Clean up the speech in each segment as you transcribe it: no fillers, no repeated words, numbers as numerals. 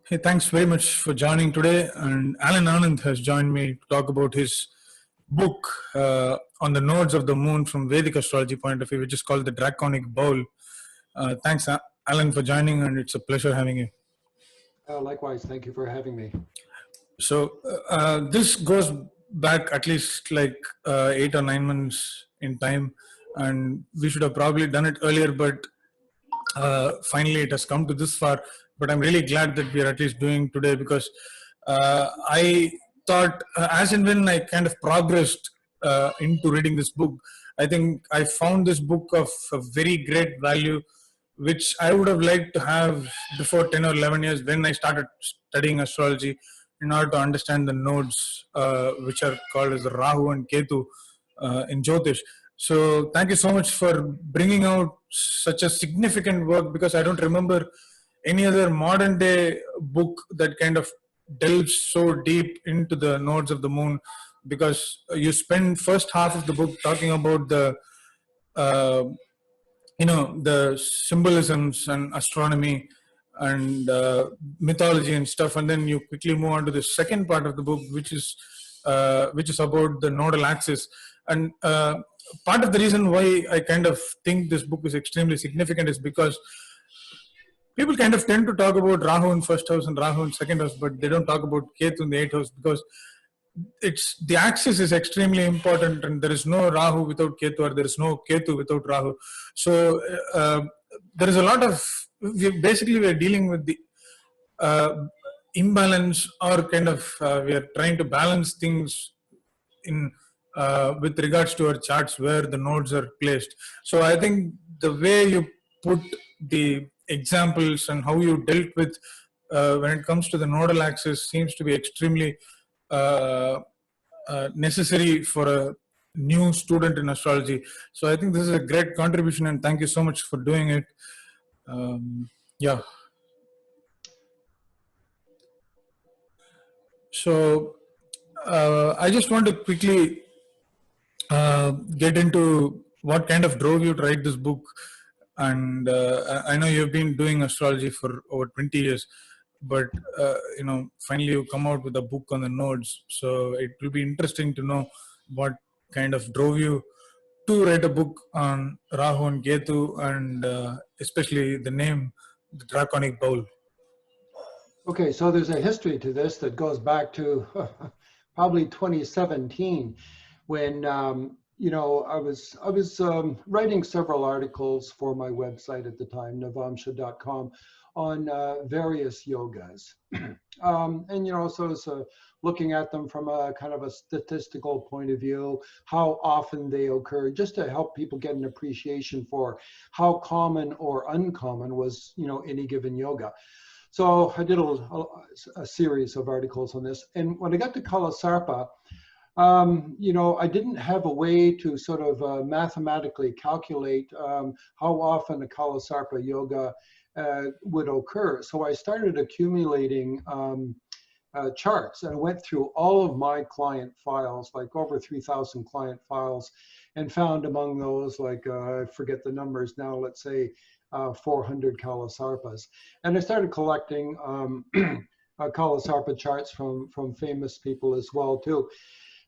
Hey, thanks very much for joining today. And Alan Annand has joined me to talk about his book on the nodes of the moon from Vedic astrology point of view, which is called the Draconic Bowl. Thanks, Alan, for joining, and it's a pleasure having you. Likewise, thank you for having me. So this goes back at least like 8 or 9 months in time, and we should have probably done it earlier, but finally it has come to this far. But I'm really glad that we are at least doing today, because I thought as and when I kind of progressed into reading this book, I think I found this book of a very great value, which I would have liked to have before 10 or 11 years when I started studying astrology, in order to understand the nodes, which are called as Rahu and Ketu in Jyotish. So thank you so much for bringing out such a significant work, because I don't remember any other modern day book that kind of delves so deep into the nodes of the moon, because you spend first half of the book talking about the the symbolisms and astronomy and mythology and stuff, and then you quickly move on to the second part of the book, which is about the nodal axis. And part of the reason why I kind of think this book is extremely significant is because people kind of tend to talk about Rahu in first house and Rahu in second house, but they don't talk about Ketu in the eighth house, because it's the axis is extremely important, and there is no Rahu without Ketu, or there is no Ketu without Rahu. So there is a lot of we're dealing with the imbalance, or kind of we are trying to balance things in with regards to our charts where the nodes are placed. So I think the way you put the examples and how you dealt with when it comes to the nodal axis seems to be extremely necessary for a new student in astrology. So I think this is a great contribution, and thank you so much for doing it. Yeah. So I just want to quickly get into what kind of drove you to write this book. And I know you've been doing astrology for over 20 years, but finally you come out with a book on the nodes. So it will be interesting to know what kind of drove you to write a book on Rahu and Ketu, and especially the name, the Draconic Bowl. Okay, so there's a history to this that goes back to probably 2017, when I was writing several articles for my website at the time, navamsha.com, on various yogas. So I was looking at them from a kind of a statistical point of view, how often they occur, just to help people get an appreciation for how common or uncommon was, any given yoga. So I did a series of articles on this. And when I got to Kalasarpa, I didn't have a way to sort of mathematically calculate how often a Kalasarpa yoga would occur. So I started accumulating charts, and I went through all of my client files, like over 3,000 client files, and found among those, like, I forget the numbers now, let's say 400 Kalasarpas. And I started collecting Kalasarpa charts from famous people as well, too.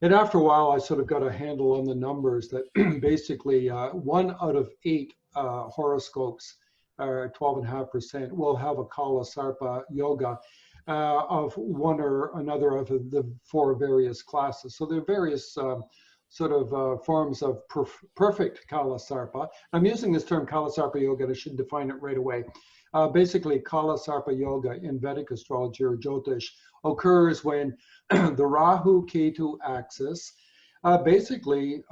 And after a while, I sort of got a handle on the numbers that basically 1 out of 8 horoscopes, 12.5%, will have a Kalasarpa yoga of one or another of the 4 various classes. So there are various forms of perfect Kalasarpa. I'm using this term Kalasarpa yoga, and I should define it right away. Basically, Kalasarpa yoga in Vedic astrology or Jyotish occurs when the Rahu-Ketu axis basically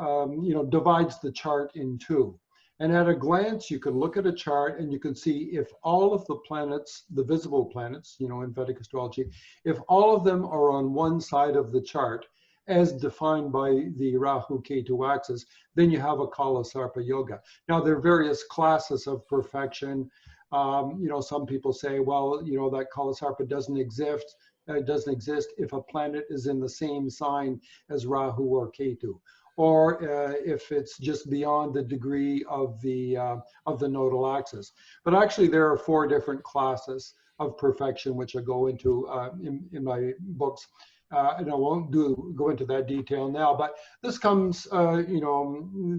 divides the chart in two. And at a glance, you can look at a chart and you can see if all of the planets, the visible planets, in Vedic astrology, if all of them are on one side of the chart, as defined by the Rahu-Ketu axis, then you have a Kalasarpa yoga. Now, there are various classes of perfection. Some people say, well, that Kalasarpa doesn't exist. It doesn't exist if a planet is in the same sign as Rahu or Ketu, or if it's just beyond the degree of the nodal axis. But actually, there are 4 different classes of perfection, which I go into in my books. And I won't go into that detail now, but this comes,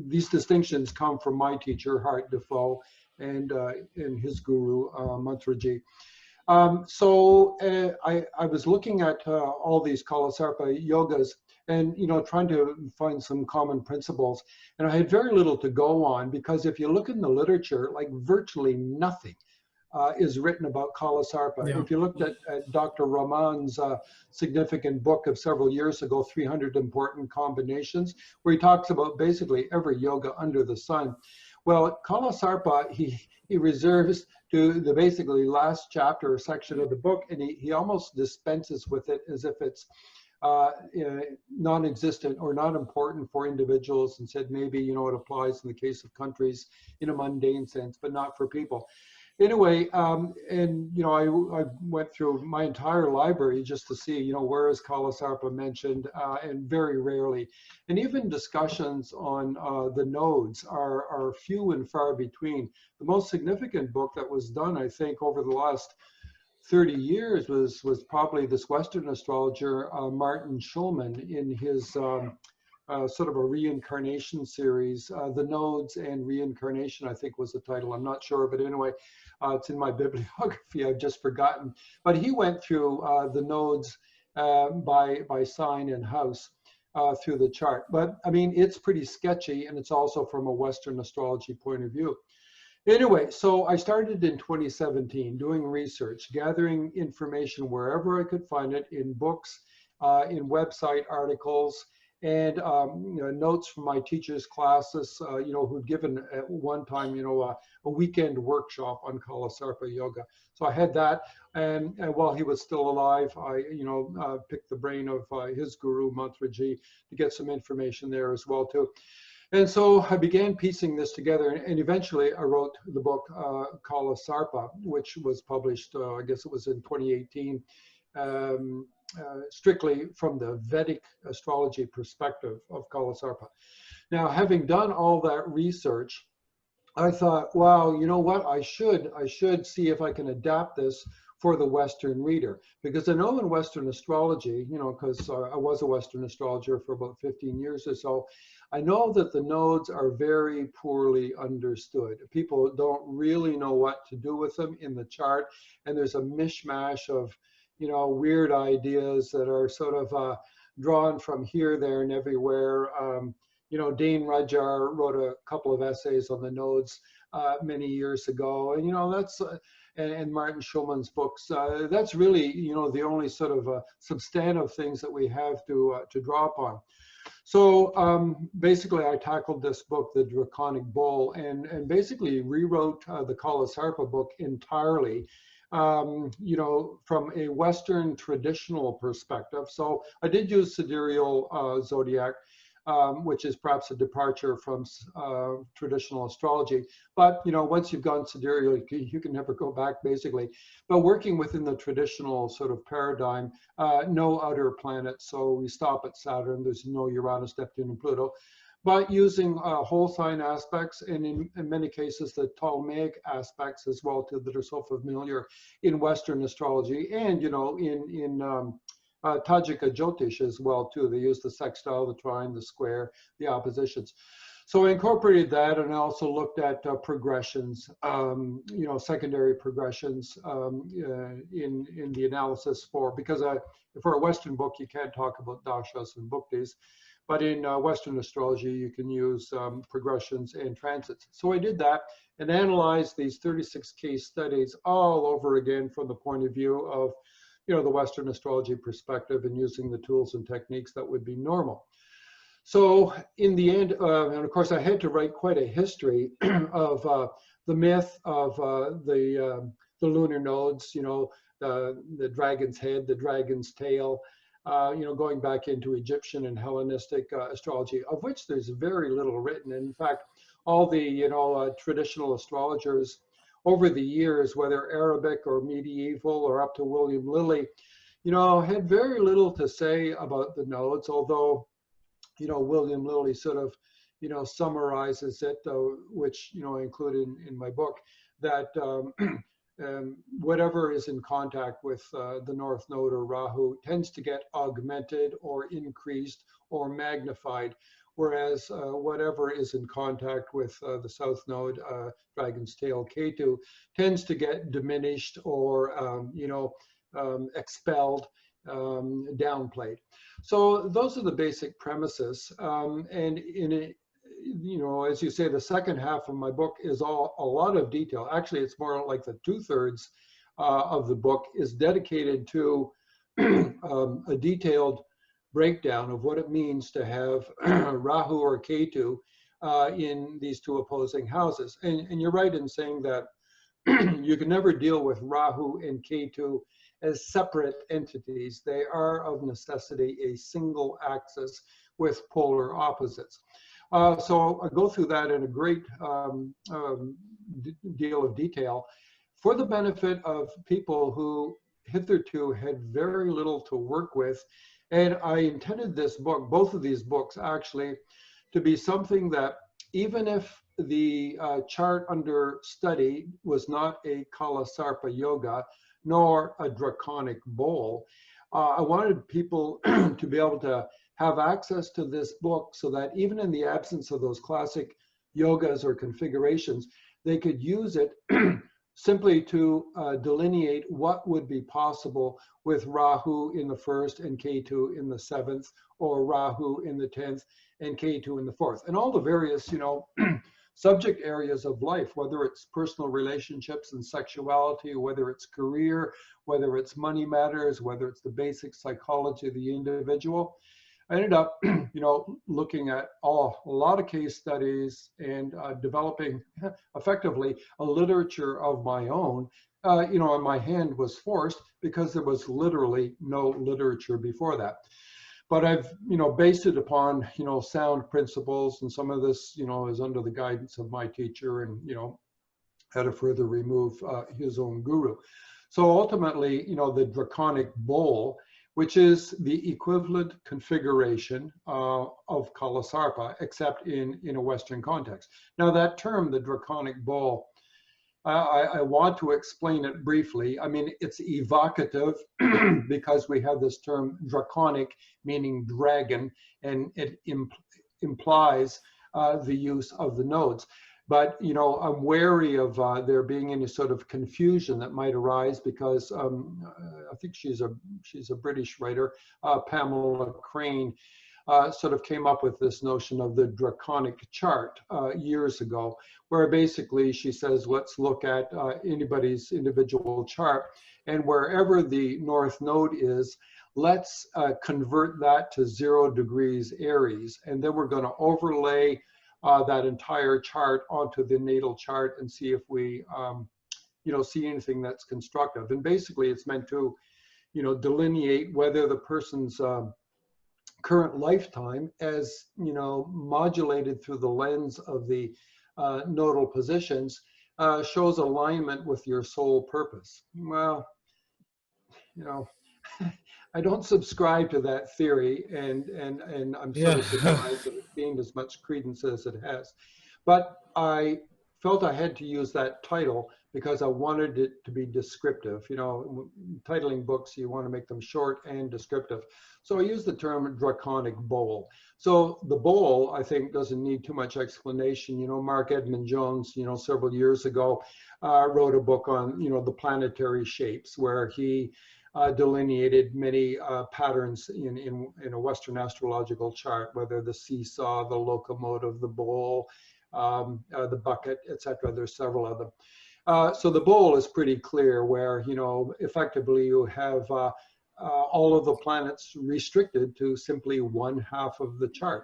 these distinctions come from my teacher, Hart Defoe, and his guru, Mantraji. I was looking at all these Kalasarpa yogas and, trying to find some common principles. And I had very little to go on, because if you look in the literature, like virtually nothing is written about Kalasarpa. Yeah. If you looked at Dr. Rahman's significant book of several years ago, 300 Important Combinations, where he talks about basically every yoga under the sun. Well, Kalasarpa, he reserves to the basically last chapter or section of the book, and he almost dispenses with it as if it's non-existent or not important for individuals, and said maybe, it applies in the case of countries in a mundane sense, but not for people. Anyway, I went through my entire library just to see, where is Kalasarpa mentioned, and very rarely. And even discussions on the nodes are few and far between. The most significant book that was done, I think, over the last 30 years was probably this Western astrologer, Martin Schulman, in his sort of a reincarnation series. The Nodes and Reincarnation, I think, was the title. I'm not sure, but anyway, it's in my bibliography. I've just forgotten. But he went through the nodes by sign and house through the chart. But I mean, it's pretty sketchy, and it's also from a Western astrology point of view. Anyway, so I started in 2017 doing research, gathering information wherever I could find it, in books, in website articles, and notes from my teachers' classes, who'd given at one time, a weekend workshop on Kalasarpa yoga. So I had that, and while he was still alive, I, picked the brain of his guru, Mantraji, to get some information there as well too. And so I began piecing this together, and eventually I wrote the book Kalasarpa, which was published, I guess it was in 2018. Strictly from the Vedic astrology perspective of Kalasarpa. Now, having done all that research, I thought, wow, you know what? I should see if I can adapt this for the Western reader, because I know in Western astrology, because I was a Western astrologer for about 15 years or so, I know that the nodes are very poorly understood. People don't really know what to do with them in the chart, and there's a mishmash of weird ideas that are sort of drawn from here, there, and everywhere. Dane Rudjar wrote a couple of essays on the nodes many years ago, and that's and Martin Schulman's books. That's really the only sort of substantive things that we have to draw upon. So basically, I tackled this book, The Draconic Bowl, and basically rewrote the Kalasarpa book entirely. From a Western traditional perspective. So I did use sidereal zodiac, which is perhaps a departure from traditional astrology. But, once you've gone sidereal, you can never go back, basically. But working within the traditional sort of paradigm, no outer planets. So we stop at Saturn. There's no Uranus, Neptune, and Pluto. But using whole sign aspects, and in many cases the Ptolemaic aspects as well too, that are so familiar in Western astrology, and in Tajika Jyotish as well too. They use the sextile, the trine, the square, the oppositions. So I incorporated that, and I also looked at progressions, secondary progressions in the analysis because for a Western book you can't talk about dashas and bhuktis. But in Western astrology, you can use progressions and transits. So I did that and analyzed these 36 case studies all over again from the point of view of, the Western astrology perspective, and using the tools and techniques that would be normal. So in the end, and of course, I had to write quite a history of the myth of the lunar nodes, the dragon's head, the dragon's tail, going back into Egyptian and Hellenistic astrology, of which there's very little written. And in fact, all the traditional astrologers over the years, whether Arabic or medieval or up to William Lilly, had very little to say about the nodes, although, William Lilly sort of, summarizes it, which, I include in my book, that whatever is in contact with the North Node or Rahu tends to get augmented or increased or magnified, whereas whatever is in contact with the South Node, Dragon's Tail Ketu, tends to get diminished or, expelled, downplayed. So those are the basic premises. And in it, as you say, the second half of my book is a lot of detail. Actually, it's more like the 2/3 of the book is dedicated to a detailed breakdown of what it means to have Rahu or Ketu in these two opposing houses. And you're right in saying that you can never deal with Rahu and Ketu as separate entities. They are of necessity a single axis with polar opposites. So I go through that in a great deal of detail for the benefit of people who hitherto had very little to work with. And I intended this book, both of these books actually, to be something that even if the chart under study was not a Kalasarpa yoga, nor a Draconic Bowl, I wanted people to be able to have access to this book so that even in the absence of those classic yogas or configurations, they could use it simply to delineate what would be possible with Rahu in the 1st and Ketu in the 7th, or Rahu in the 10th and Ketu in the 4th. And all the various, subject areas of life, whether it's personal relationships and sexuality, whether it's career, whether it's money matters, whether it's the basic psychology of the individual. I ended up, looking at a lot of case studies and developing effectively a literature of my own. And my hand was forced because there was literally no literature before that. But I've, based it upon, sound principles, and some of this, is under the guidance of my teacher, and, had to further remove his own guru. So ultimately, the Draconic Bowl, which is the equivalent configuration of Kalasarpa, except in a Western context. Now that term, the Draconic Bowl, I want to explain it briefly. I mean, it's evocative because we have this term draconic, meaning dragon, and it implies the use of the nodes. But, I'm wary of there being any sort of confusion that might arise because I think she's a British writer, Pamela Crane, sort of came up with this notion of the draconic chart years ago, where basically she says, let's look at anybody's individual chart, and wherever the North Node is, let's convert that to 0 degrees Aries, and then we're going to overlay that entire chart onto the natal chart and see if we, see anything that's constructive. And basically, it's meant to, delineate whether the person's current lifetime, as modulated through the lens of the nodal positions, shows alignment with your soul purpose. Well, I don't subscribe to that theory, and I'm sort of surprised that it's gained as much credence as it has. But I felt I had to use that title because I wanted it to be descriptive. Titling books, you want to make them short and descriptive. So I used the term Draconic Bowl. So the bowl, I think, doesn't need too much explanation. Mark Edmund Jones, several years ago, wrote a book on, the planetary shapes, where he delineated many patterns in a Western astrological chart, whether the seesaw, the locomotive, the bowl, the bucket, etc. There's several of them. So the bowl is pretty clear, where, effectively you have all of the planets restricted to simply one half of the chart.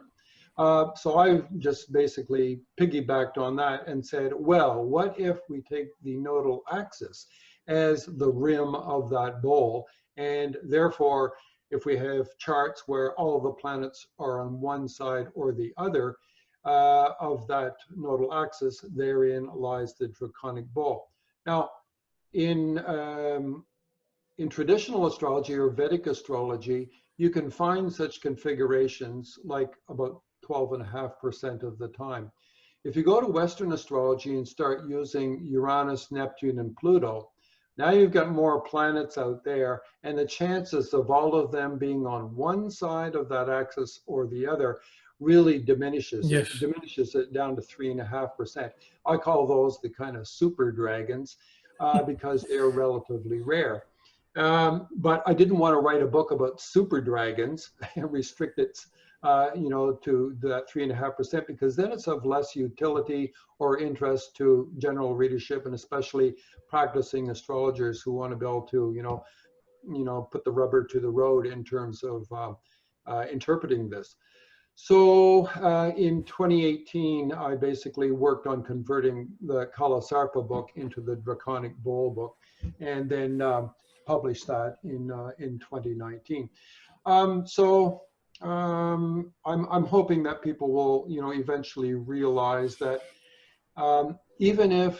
So I just basically piggybacked on that and said, well, what if we take the nodal axis as the rim of that bowl, and therefore if we have charts where all of the planets are on one side or the other of that nodal axis, therein lies the Draconic Bowl. Now, in traditional astrology or Vedic astrology, you can find such configurations like about 12.5% of the time. If you go to Western astrology and start using Uranus, Neptune, and Pluto, Now you've got more planets out there, and the chances of all of them being on one side of that axis or the other really diminishes it, Yes. down to 3.5%. I call those the kind of super dragons because they're relatively rare. But I didn't want to write a book about super dragons and restrict it, to that 3.5%, because then it's of less utility or interest to general readership, and especially practicing astrologers who want to be able to, put the rubber to the road in terms of interpreting this. So in 2018, I basically worked on converting the Kalasarpa book into the Draconic Bowl book, and then published that in 2019. I'm hoping that people will, eventually realize that even if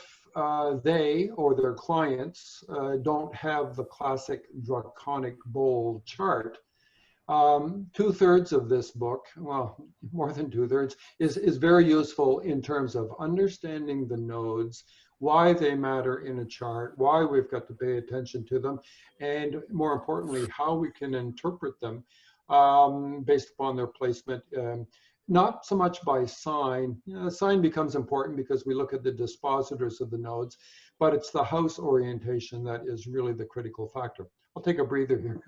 they or their clients don't have the classic Draconic Bowl chart, 2/3 of this book, well, more than 2/3, is very useful in terms of understanding the nodes, why they matter in a chart, why we've got to pay attention to them, and more importantly, how we can interpret them based upon their placement. Not so much by sign. The sign becomes important because we look at the dispositors of the nodes, but it's the house orientation that is really the critical factor. I'll take a breather here.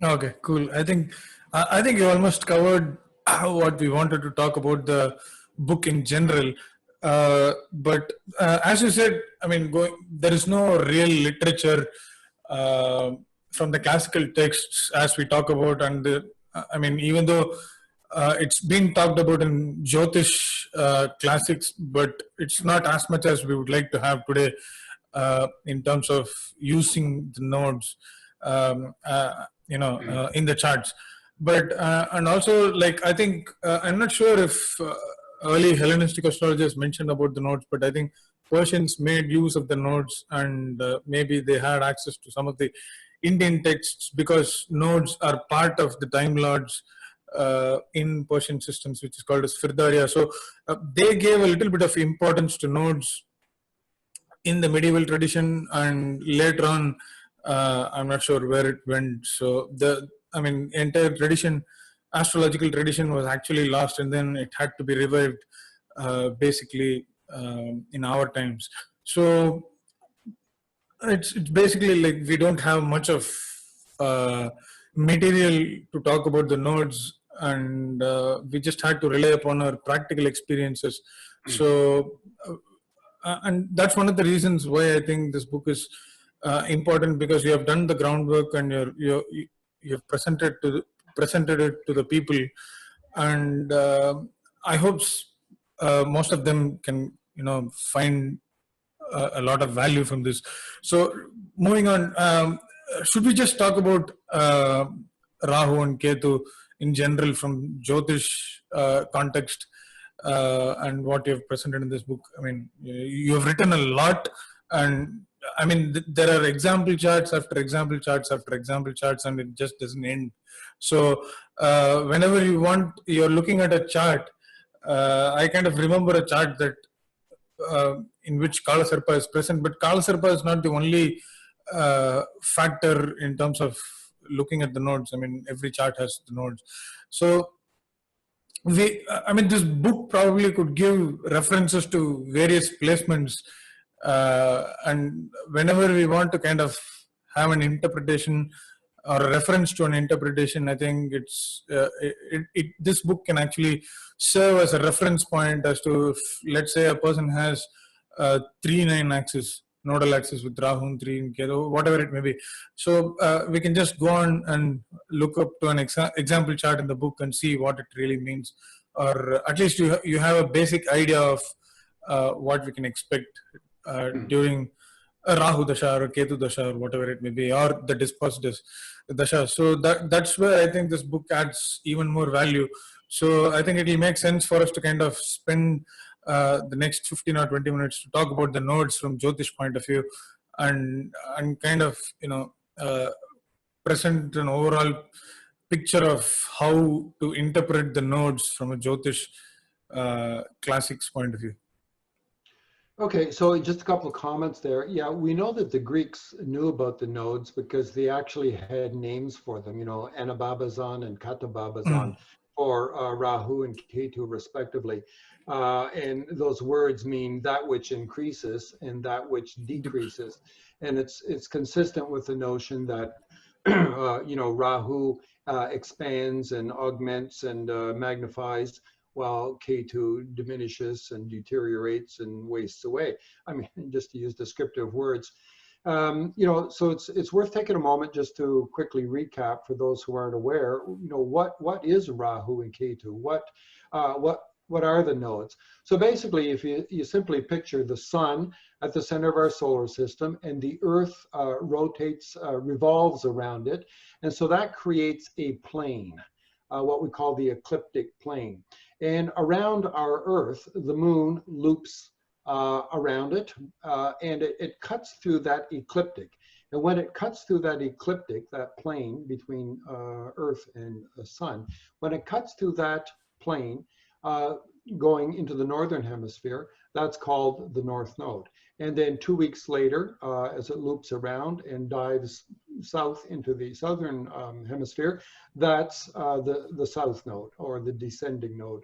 Okay, cool. I think you almost covered what we wanted to talk about the book in general. But as you said, I mean, there is no real literature from the classical texts as we talk about, and I mean, even though it's been talked about in Jyotish classics, but it's not as much as we would like to have today in terms of using the nodes. In the charts, but and also, like, I think I'm not sure if early Hellenistic astrologers mentioned about the nodes, but I think Persians made use of the nodes, and maybe they had access to some of the Indian texts, because nodes are part of the time lords in Persian systems, which is called as Firdaria. So they gave a little bit of importance to nodes in the medieval tradition, and later on I'm not sure where it went. So entire tradition, astrological tradition, was actually lost, and then it had to be revived basically in our times. So it's basically like we don't have much of material to talk about the nodes, and we just had to rely upon our practical experiences. So and that's one of the reasons why I think this book is important, because you have done the groundwork, and you've presented it to the people, and I hope most of them can find a lot of value from this. So moving on, should we just talk about Rahu and Ketu in general from Jyotish context? And what you have presented in this book. I mean, you have written a lot, and I mean, there are example charts after example charts after example charts, and it just doesn't end. So whenever you're looking at a chart, I kind of remember a chart that in which Kalasarpa is present, but Kalasarpa is not the only factor in terms of looking at the nodes. I mean, every chart has the nodes. So this book probably could give references to various placements, and whenever we want to kind of have an interpretation or a reference to an interpretation, I think this book can actually serve as a reference point as to if, let's say, a person has 3-9 axis, nodal axis with Rahu 3 and Ketu, whatever it may be. So we can just go on and look up to an example chart in the book and see what it really means, or at least you have a basic idea of what we can expect during a Rahu Dasha or Ketu Dasha or whatever it may be, or the dispositors Dasha. So that's where I think this book adds even more value. So I think it will make sense for us to kind of spend the next 15 or 20 minutes to talk about the nodes from Jyotish point of view, and kind of present an overall picture of how to interpret the nodes from a Jyotish classics point of view. Okay, so just a couple of comments there. Yeah, we know that the Greeks knew about the nodes because they actually had names for them, Anababazon and Katababazon Mm. for Rahu and Ketu respectively. And those words mean that which increases and that which decreases. And it's consistent with the notion that, Rahu expands and augments and magnifies, while K2 diminishes and deteriorates and wastes away. I mean, just to use descriptive words. So it's worth taking a moment just to quickly recap for those who aren't aware. What is Rahu and Ketu? What are the nodes? So basically, if you simply picture the sun at the center of our solar system, and the Earth revolves around it, and so that creates a plane, what we call the ecliptic plane. And around our Earth, the moon loops around it, and it cuts through that ecliptic. And when it cuts through that ecliptic, that plane between Earth and the sun, when it cuts through that plane, going into the northern hemisphere, that's called the North Node. And then 2 weeks later, as it loops around and dives south into the southern hemisphere, that's the South Node, or the descending node,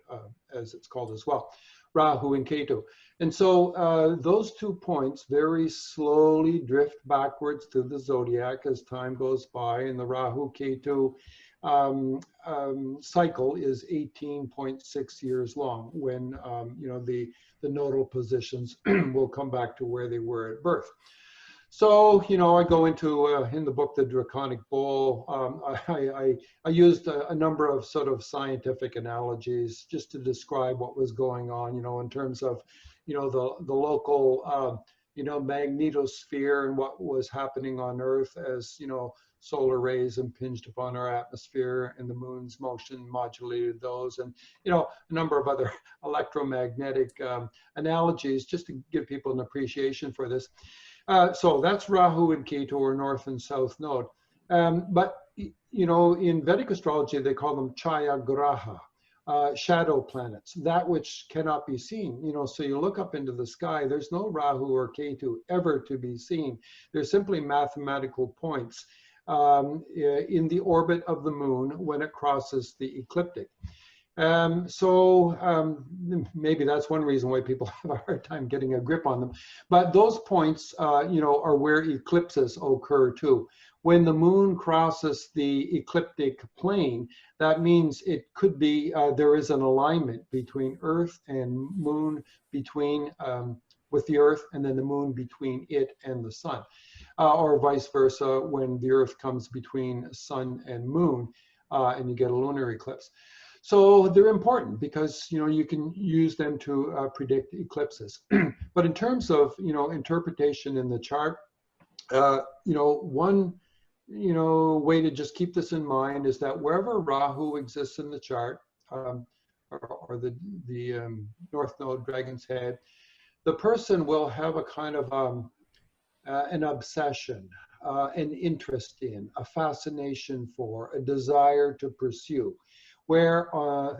as it's called as well, Rahu and Ketu. And so those 2 points very slowly drift backwards through the zodiac as time goes by, and the Rahu Ketu cycle is 18.6 years long, when the nodal positions will come back to where they were at birth. So, I go into, in the book, The Draconic Bowl, I used a number of sort of scientific analogies just to describe what was going on, in terms of, the local, magnetosphere and what was happening on Earth as, solar rays impinged upon our atmosphere, and the moon's motion modulated those, and, a number of other electromagnetic analogies, just to give people an appreciation for this. So that's Rahu and Ketu, or North and South Node. But, in Vedic astrology, they call them Chaya Graha, shadow planets, that which cannot be seen. So you look up into the sky, there's no Rahu or Ketu ever to be seen. They're simply mathematical points in the orbit of the moon when it crosses the ecliptic. Maybe that's one reason why people have a hard time getting a grip on them. But those points, are where eclipses occur too. When the moon crosses the ecliptic plane, that means it could be, there is an alignment between Earth and moon, with the Earth, and then the moon between it and the sun. Or vice versa, when the Earth comes between sun and moon, and you get a lunar eclipse. So they're important because, you can use them to predict eclipses. But in terms of, interpretation in the chart, one, way to just keep this in mind is that wherever Rahu exists in the chart, or the North Node, Dragon's Head, the person will have a kind of an obsession, an interest in, a fascination for, a desire to pursue. Where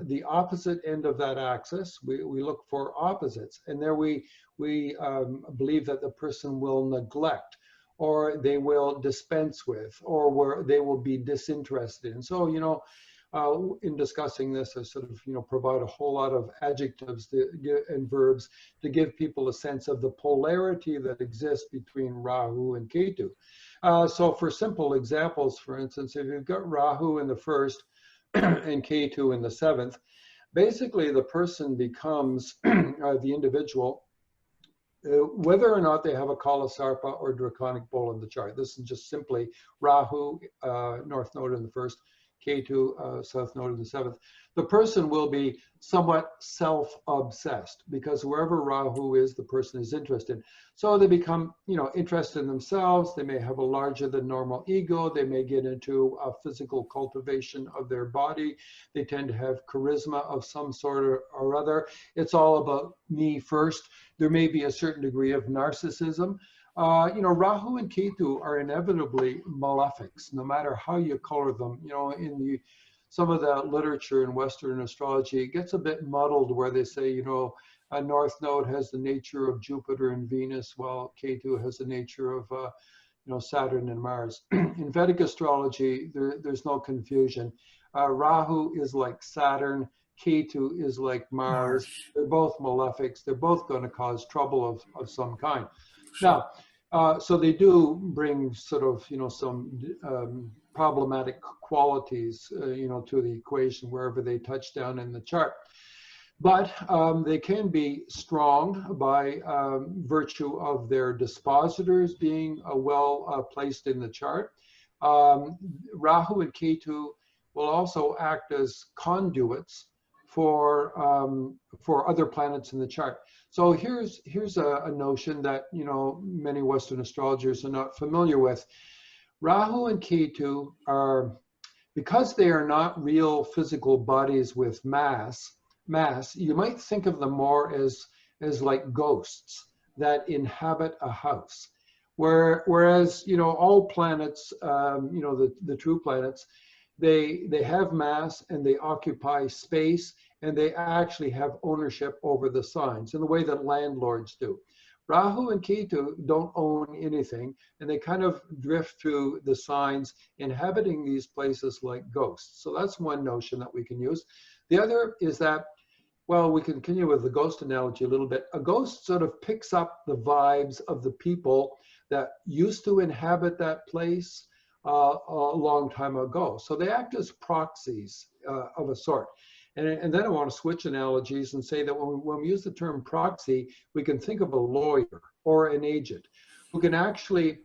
the opposite end of that axis, we look for opposites, and there we believe that the person will neglect, or they will dispense with, or where they will be disinterested in. So, in discussing this, I sort of, provide a whole lot of adjectives and verbs to give people a sense of the polarity that exists between Rahu and Ketu. So for simple examples, for instance, if you've got Rahu in the first and Ketu in the seventh, basically the person becomes, the individual, whether or not they have a Kalasarpa or Draconic Bowl in the chart. This is just simply Rahu, North Node in the first, Ketu, South Node in the seventh. The person will be somewhat self-obsessed, because wherever Rahu is, the person is interested. So they become, interested in themselves. They may have a larger than normal ego. They may get into a physical cultivation of their body. They tend to have charisma of some sort or other. It's all about me first. There may be a certain degree of narcissism. Rahu and Ketu are inevitably malefics, no matter how you color them. In some of the literature in Western astrology, it gets a bit muddled where they say, North Node has the nature of Jupiter and Venus, while Ketu has the nature of Saturn and Mars. In Vedic astrology, there's no confusion. Rahu is like Saturn, Ketu is like Mars. They're both malefics. They're both going to cause trouble of some kind. Now, so they do bring sort of, some problematic qualities, to the equation wherever they touch down in the chart. But they can be strong by virtue of their dispositors being well placed in the chart. Rahu and Ketu will also act as conduits for other planets in the chart. So here's a notion that many Western astrologers are not familiar with. Rahu and Ketu are, because they are not real physical bodies with mass, you might think of them more as like ghosts that inhabit a house. Whereas all planets, the true planets, they have mass and they occupy space, and they actually have ownership over the signs in the way that landlords do. Rahu and Ketu don't own anything, and they kind of drift through the signs, inhabiting these places like ghosts. So that's one notion that we can use. The other is that, well, we continue with the ghost analogy a little bit. A ghost sort of picks up the vibes of the people that used to inhabit that place a long time ago. So they act as proxies of a sort. And then I want to switch analogies and say that when we use the term proxy, we can think of a lawyer or an agent who can actually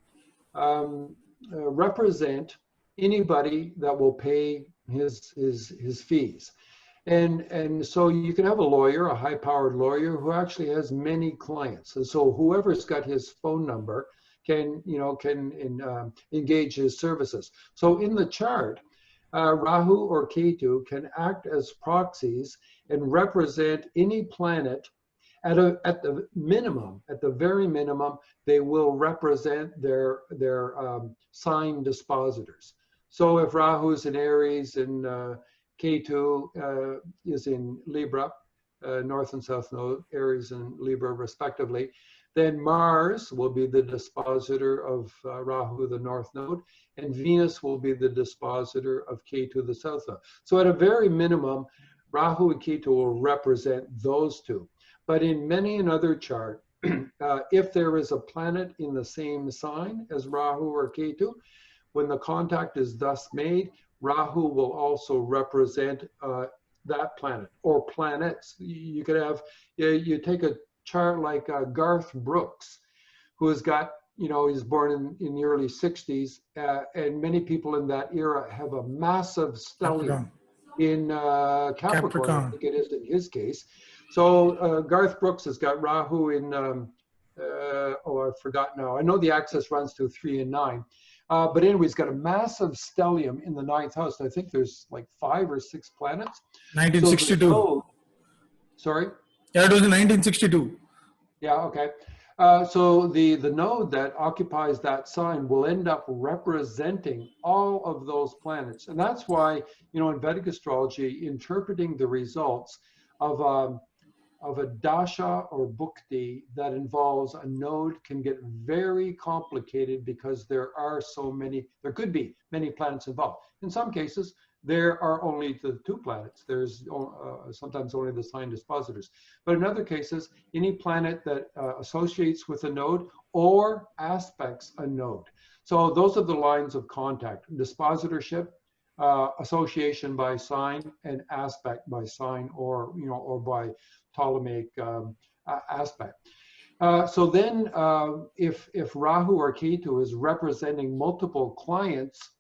represent anybody that will pay his fees. And so you can have a lawyer, a high-powered lawyer, who actually has many clients. And so whoever's got his phone number can engage his services. So in the chart, Rahu or Ketu can act as proxies and represent any planet at the minimum, at the very minimum, they will represent their sign dispositors. So if Rahu is in Aries and Ketu is in Libra, North and South Node, Aries and Libra respectively, then Mars will be the dispositor of Rahu, the North Node, and Venus will be the dispositor of Ketu, the South Node. So at a very minimum, Rahu and Ketu will represent those two. But in many another chart, if there is a planet in the same sign as Rahu or Ketu, when the contact is thus made, Rahu will also represent that planet or planets. You could have, you take a chart like Garth Brooks, who has got, he's born in the early 60s, and many people in that era have a massive stellium in Capricorn, I think it is in his case. So Garth Brooks has got Rahu in, I forgot now. I know the axis runs to 3 and 9. But anyway, he's got a massive stellium in the 9th house. I think there's like 5 or 6 planets. 1962. So sorry? Yeah, it was in 1962. Yeah, okay. So the node that occupies that sign will end up representing all of those planets. And that's why, in Vedic astrology, interpreting the results of a dasha or bhukti that involves a node can get very complicated because there could be many planets involved. In some cases, there are only the 2 planets. There's sometimes only the sign dispositors. But in other cases, any planet that associates with a node or aspects a node. So those are the lines of contact: dispositorship, association by sign, and aspect by sign, or by Ptolemaic aspect. So then if Rahu or Ketu is representing multiple clients,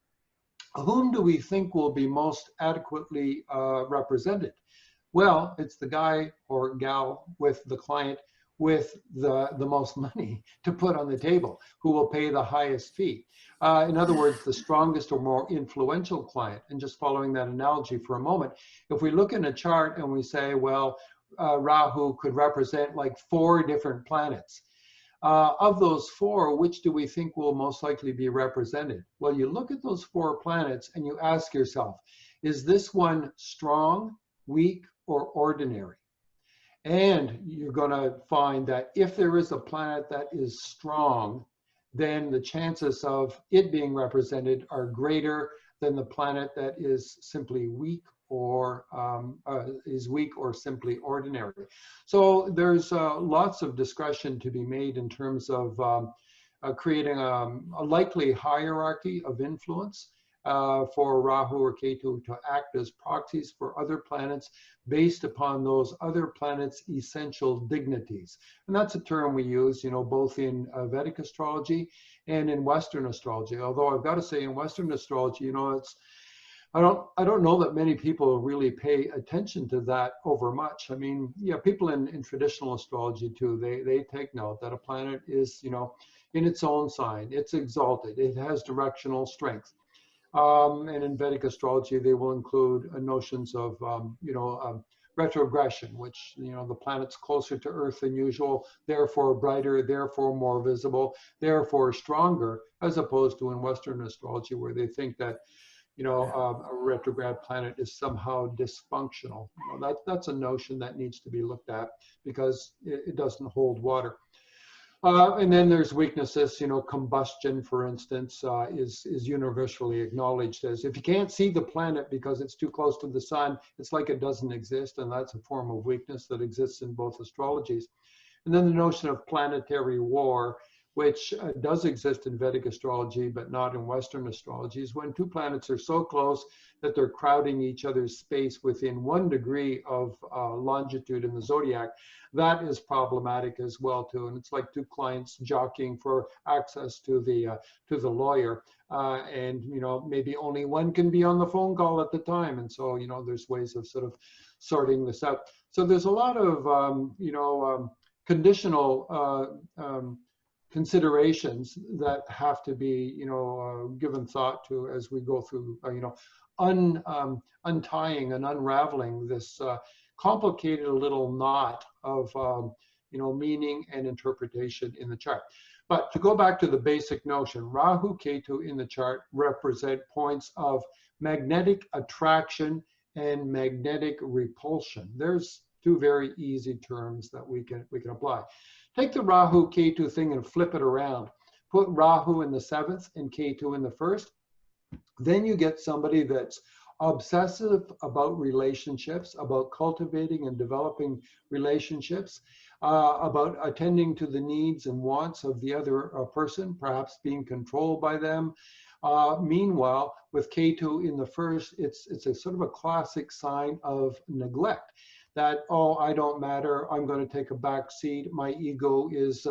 whom do we think will be most adequately represented? Well, it's the guy or gal with the client with the most money to put on the table, who will pay the highest fee. In other words, the strongest or more influential client. And just following that analogy for a moment, if we look in a chart and we say, well, Rahu could represent like 4 different planets. Of those 4, which do we think will most likely be represented? Well, you look at those 4 planets and you ask yourself, is this one strong, weak, or ordinary? And you're going to find that if there is a planet that is strong, then the chances of it being represented are greater than the planet that is simply weak or is weak or simply ordinary. So there's lots of discussion to be made in terms of creating a likely hierarchy of influence for Rahu or Ketu to act as proxies for other planets based upon those other planets' essential dignities. And that's a term we use, you know, both in Vedic astrology and in Western astrology. Although I've got to say, in Western astrology, you know, I don't know that many people really pay attention to that over much. I mean, yeah, people in traditional astrology too, they take note that a planet is, you know, in its own sign, it's exalted, it has directional strength. And in Vedic astrology, they will include notions of, retrogression, which, you know, the planet's closer to Earth than usual, therefore brighter, therefore more visible, therefore stronger, as opposed to in Western astrology, where they think that, you know, a retrograde planet is somehow dysfunctional. You know, that's a notion that needs to be looked at because it doesn't hold water. And then there's weaknesses, you know, combustion, for instance, is universally acknowledged as if you can't see the planet because it's too close to the sun, it's like it doesn't exist. And that's a form of weakness that exists in both astrologies. And then the notion of planetary war, which does exist in Vedic astrology, but not in Western astrology, is when two planets are so close that they're crowding each other's space within 1 degree of longitude in the zodiac. That is problematic as well too, and it's like two clients jockeying for access to the lawyer, and you know, maybe only one can be on the phone call at the time, and so, you know, there's ways of sort of sorting this out. So there's a lot of conditional considerations that have to be, you know, given thought to as we go through, untying and unraveling this complicated little knot of, meaning and interpretation in the chart. But to go back to the basic notion, Rahu, Ketu in the chart represent points of magnetic attraction and magnetic repulsion. There's two very easy terms that we can apply. Take the Rahu Ketu thing and flip it around. Put Rahu in the 7th and Ketu in the 1st. Then you get somebody that's obsessive about relationships, about cultivating and developing relationships, about attending to the needs and wants of the other person, perhaps being controlled by them. Meanwhile, with Ketu in the 1st, it's a sort of a classic sign of neglect. That, oh, I don't matter, I'm going to take a back seat, my ego is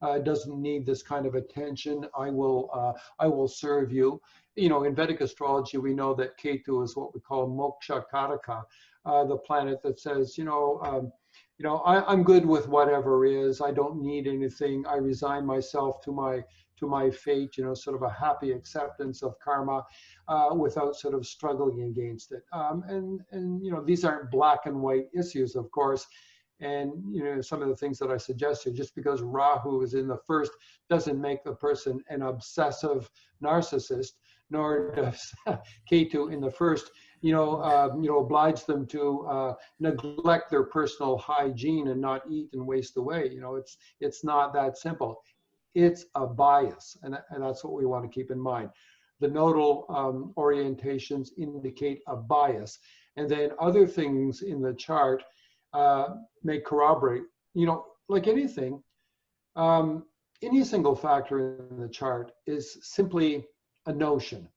doesn't need this kind of attention, I will serve you. You know, in Vedic astrology, we know that Ketu is what we call moksha karaka, the planet that says, I'm good with whatever is, I don't need anything, I resign myself to my fate, you know, sort of a happy acceptance of karma without sort of struggling against it. And you know, these aren't black and white issues, of course. And, you know, some of the things that I suggested, just because Rahu is in the 1st doesn't make the person an obsessive narcissist, nor does Ketu in the 1st, oblige them to neglect their personal hygiene and not eat and waste away. You know, it's not that simple. It's a bias, and that's what we want to keep in mind. The nodal orientations indicate a bias, and then other things in the chart may corroborate. You know, like anything, any single factor in the chart is simply a notion.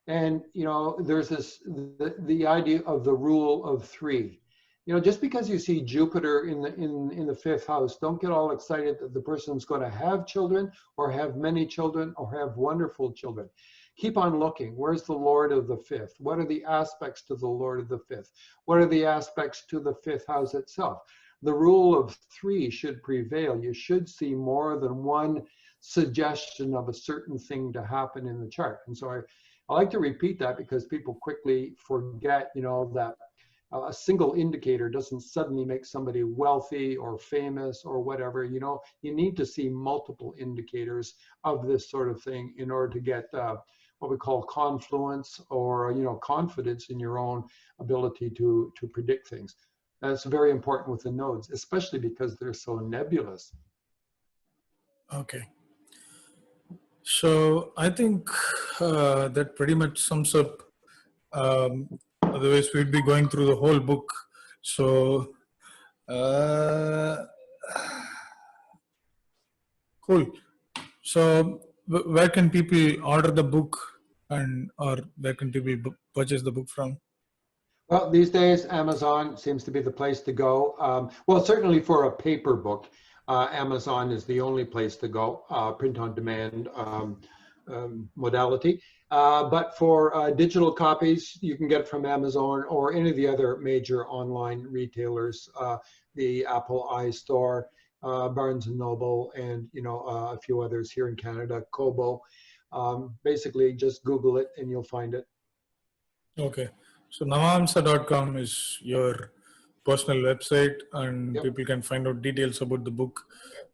And, you know, there's the idea of the rule of 3. You know, just because you see Jupiter in the 5th house, don't get all excited that the person's going to have children or have many children or have wonderful children. Keep on looking. Where's the Lord of the 5th? What are the aspects to the Lord of the 5th? What are the aspects to the 5th house itself? The rule of 3 should prevail. You should see more than one suggestion of a certain thing to happen in the chart. And so I like to repeat that because people quickly forget, you know, that a single indicator doesn't suddenly make somebody wealthy or famous or whatever. You know, you need to see multiple indicators of this sort of thing in order to get what we call confluence or, you know, confidence in your own ability to predict things. That's very important with the nodes, especially because they're so nebulous. Okay. So I think that pretty much sums up. Otherwise, we'd be going through the whole book. So, cool. So, where can people order the book, and or where can people purchase the book from? Well, these days, Amazon seems to be the place to go. Well, certainly for a paper book, Amazon is the only place to go, print on demand modality. But for digital copies, you can get it from Amazon or any of the other major online retailers, the Apple iStore, Barnes and Noble, and a few others here in Canada, Kobo. Basically, just Google it and you'll find it. Okay. So navamsa.com is your personal website, and Yep. people can find out details about the book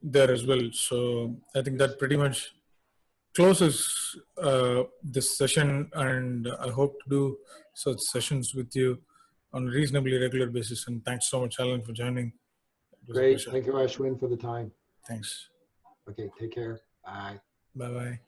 there as well. So I think that pretty much closes this session, and I hope to do such sessions with you on a reasonably regular basis. And thanks so much, Alan, for joining. It was a Great. pleasure. Thank you, Ashwin, for the time. Thanks. Okay, take care. Bye. Bye-bye.